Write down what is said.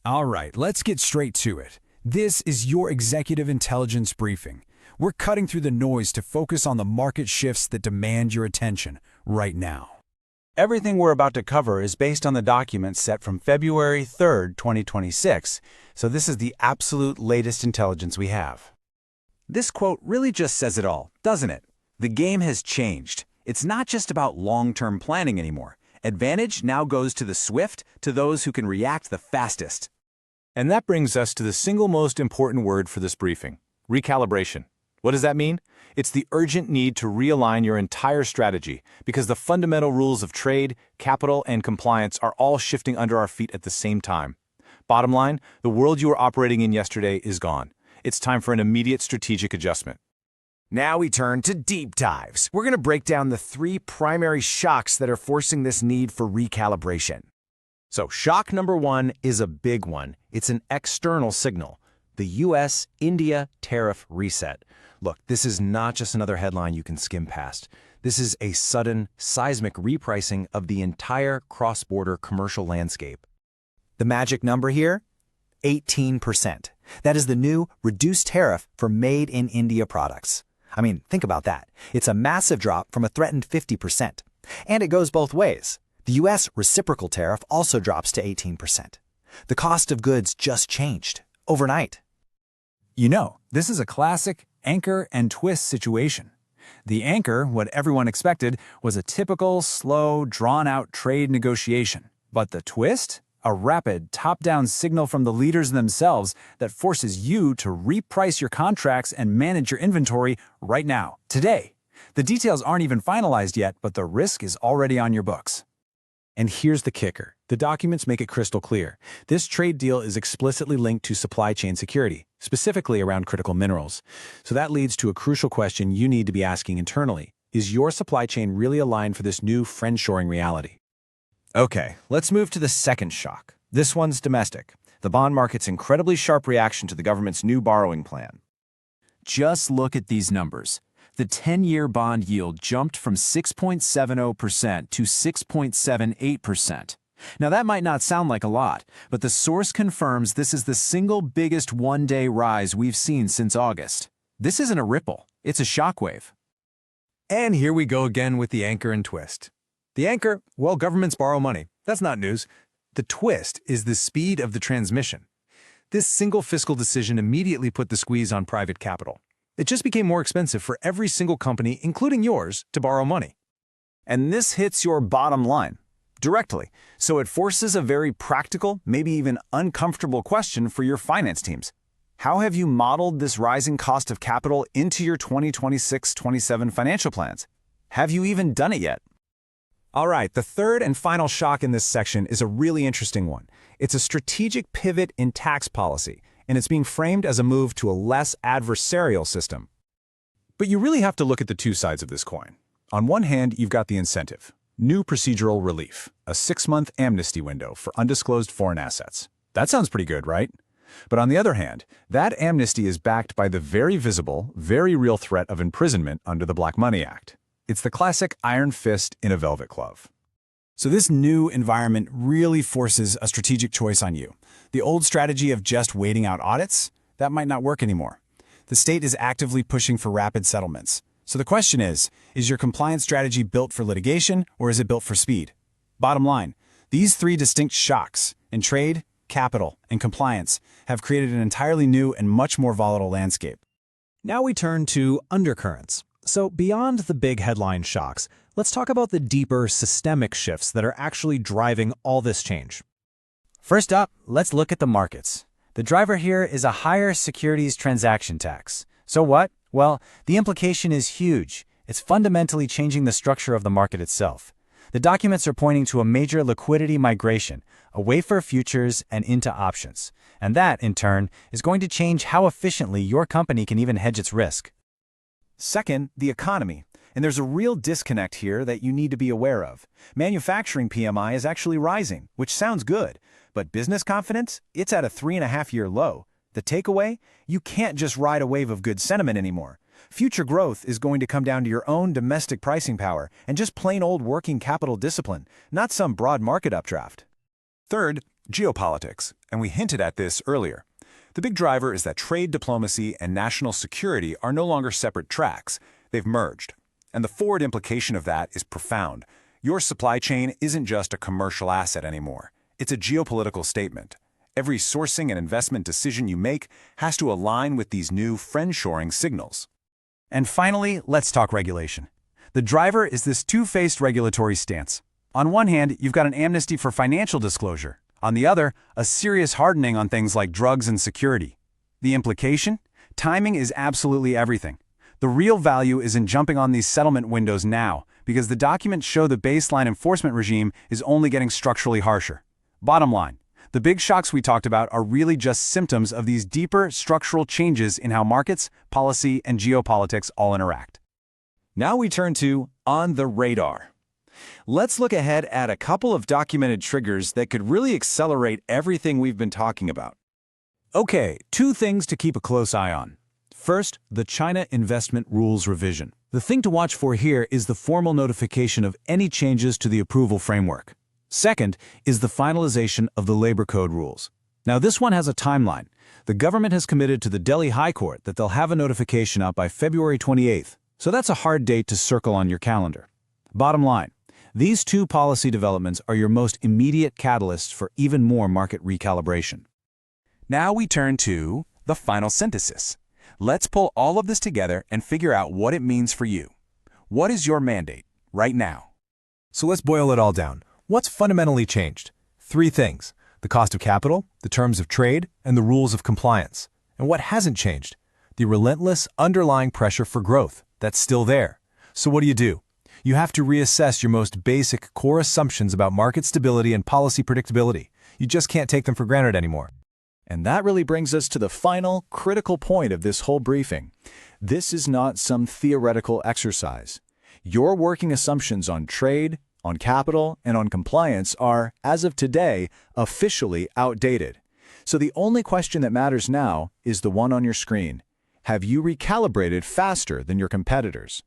All right, let's get straight to it. This is your executive intelligence briefing. We're cutting through the noise to focus on the market shifts that demand your attention right now. Everything we're about to cover is based on the document set from February 3rd, 2026, so this is the absolute latest intelligence we have. This quote really just says it all, doesn't it? The game has changed. It's not just about long-term planning anymore. Advantage now goes to the swift, to those who can react the fastest. And that brings us to the single most important word for this briefing: recalibration. What does that mean? It's the urgent need to realign your entire strategy because the fundamental rules of trade, capital, and compliance are all shifting under our feet at the same time. Bottom line, the world you were operating in yesterday is gone. It's time for an immediate strategic adjustment. Now we turn to deep dives. We're going to break down the three primary shocks that are forcing this need for recalibration. So shock number one is a big one. It's an external signal: the US-India tariff reset. Look, this is not just another headline you can skim past. This is a sudden, seismic repricing of the entire cross-border commercial landscape. The magic number here? 18%. That is the new reduced tariff for made-in-India products. I mean, think about that. It's a massive drop from a threatened 50%. And it goes both ways. The US reciprocal tariff also drops to 18%. The cost of goods just changed overnight. You know, this is a classic anchor and twist situation. The anchor, what everyone expected, was a typical, slow, drawn-out trade negotiation. But the twist? A rapid, top-down signal from the leaders themselves that forces you to reprice your contracts and manage your inventory right now, today. The details aren't even finalized yet, but the risk is already on your books. And here's the kicker. The documents make it crystal clear. This trade deal is explicitly linked to supply chain security, specifically around critical minerals. So that leads to a crucial question you need to be asking internally. Is your supply chain really aligned for this new friendshoring reality? Okay, let's move to the second shock. This one's domestic. The bond market's incredibly sharp reaction to the government's new borrowing plan. Just look at these numbers. The 10-year bond yield jumped from 6.70% to 6.78%. Now that might not sound like a lot, but the source confirms this is the single biggest one-day rise we've seen since August. This isn't a ripple, it's a shockwave. And here we go again with the anchor and twist. The anchor, well, governments borrow money. That's not news. The twist is the speed of the transmission. This single fiscal decision immediately put the squeeze on private capital. It just became more expensive for every single company, including yours, to borrow money. And this hits your bottom line directly. So it forces a very practical, maybe even uncomfortable question for your finance teams. How have you modeled this rising cost of capital into your 2026-27 financial plans? Have you even done it yet? All right, the third and final shock in this section is a really interesting one. It's a strategic pivot in tax policy, and it's being framed as a move to a less adversarial system. But you really have to look at the two sides of this coin. On one hand, you've got the incentive: new procedural relief, a 6-month amnesty window for undisclosed foreign assets. That sounds pretty good, right? But on the other hand, that amnesty is backed by the very visible, very real threat of imprisonment under the Black Money Act. It's the classic iron fist in a velvet glove. So this new environment really forces a strategic choice on you. The old strategy of just waiting out audits, that might not work anymore. The state is actively pushing for rapid settlements. So the question is your compliance strategy built for litigation or is it built for speed? Bottom line, these three distinct shocks in trade, capital, and compliance have created an entirely new and much more volatile landscape. Now we turn to undercurrents. So beyond the big headline shocks, let's talk about the deeper systemic shifts that are actually driving all this change. First up, let's look at the markets. The driver here is a higher securities transaction tax. So what? Well, the implication is huge. It's fundamentally changing the structure of the market itself. The documents are pointing to a major liquidity migration away from futures and into options. And that, in turn, is going to change how efficiently your company can even hedge its risk. Second, the economy. And there's a real disconnect here that you need to be aware of. Manufacturing PMI is actually rising, which sounds good. But business confidence? It's at a 3.5-year low. The takeaway? You can't just ride a wave of good sentiment anymore. Future growth is going to come down to your own domestic pricing power and just plain old working capital discipline, not some broad market updraft. Third, Geopolitics, and we hinted at this earlier. The big driver is that trade diplomacy and national security are no longer separate tracks. They've merged. And the forward implication of that is profound. Your supply chain isn't just a commercial asset anymore. It's a geopolitical statement. Every sourcing and investment decision you make has to align with these new friendshoring signals. And finally, let's talk regulation. The driver is this two-faced regulatory stance. On one hand, you've got an amnesty for financial disclosure. On the other, a serious hardening on things like drugs and security. The implication? Timing is absolutely everything. The real value is in jumping on these settlement windows now, because the documents show the baseline enforcement regime is only getting structurally harsher. Bottom line, the big shocks we talked about are really just symptoms of these deeper structural changes in how markets, policy, and geopolitics all interact. Now we turn to On the Radar. Let's look ahead at a couple of documented triggers that could really accelerate everything we've been talking about. Okay, two things to keep a close eye on. First, the China Investment Rules Revision. The thing to watch for here is the formal notification of any changes to the approval framework. Second is the finalization of the Labor Code rules. Now this one has a timeline. The government has committed to the Delhi High Court that they'll have a notification out by February 28th, so that's a hard date to circle on your calendar. Bottom line, these two policy developments are your most immediate catalysts for even more market recalibration. Now we turn to the final synthesis. Let's pull all of this together and figure out what it means for you. What is your mandate right now? So let's boil it all down. What's fundamentally changed? Three things: the cost of capital, the terms of trade, and the rules of compliance. And what hasn't changed? The relentless underlying pressure for growth. That's still there. So what do? You have to reassess your most basic core assumptions about market stability and policy predictability. You just can't take them for granted anymore. And that really brings us to the final, critical point of this whole briefing. This is not some theoretical exercise. Your working assumptions on trade, on capital, and on compliance are, as of today, officially outdated. So the only question that matters now is the one on your screen. Have you recalibrated faster than your competitors?